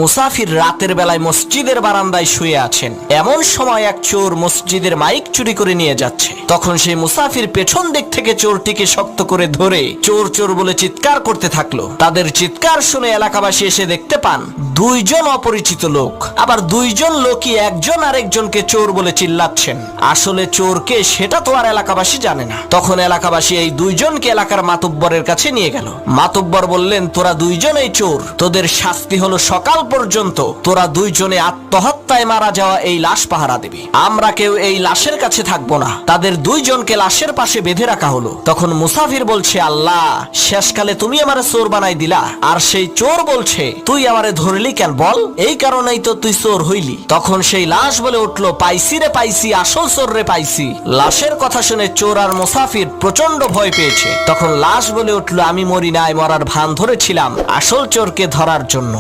মুসাফির রাতের বেলায় মসজিদের বারান্দায় শুয়ে আছেন। এমন সময় এক চোর মসজিদের মাইক চুরি করে নিয়ে যাচ্ছে। তখন সেই মুসাফির পেছন দিক থেকে চোরটিকে শক্ত করে ধরে চোর চোর বলে চিৎকার করতে থাকলো। তাদের চিৎকার শুনে এলাকাবাসী এসে দেখতে পান দুইজন অপরিচিত লোক, আবার দুইজন লোকই একজন আরেকজনকে চোর বলে চিল্লাচ্ছেন। আসলে চোরকে সেটা তো আর এলাকাবাসী জানে না। তখন এলাকাবাসী এই দুইজনকে এলাকার মাতব্বরের কাছে নিয়ে গেল। মাতব্বর বললেন, তোরা দুইজনেই চোর, তোদের শাস্তি হলো সকাল পর্যন্ত তোরা দুইজনে আত্মহত্যায় মারা যাওয়া এই লাশ পাহারা দিবি। আমরা কেউ এই লাশের কাছে থাকবো না। তাদের দুইজনকে লাশের পাশে বেঁধে রাখা হলো। তখন মুসাফির বলছে, আল্লাহ, শেষকালে তুমি আমারে চোর বানাই দিলা। আর সেই চোর বলছে, তুই আমারে ধরলি কেন বল? এই কারণেই তো তুই চোর হইলি। তখন সেই লাশ বলে উঠলো, পাইছি রে পাইছি, আসল চোর রে পাইছি। লাশের কথা শুনে চোর আর মুসাফির প্রচন্ড ভয় পেয়েছে। তখন লাশ বলে উঠলো, আমি মরি নাই, মরার ভান ধরেছিলাম আসল চোরকে ধরার জন্য।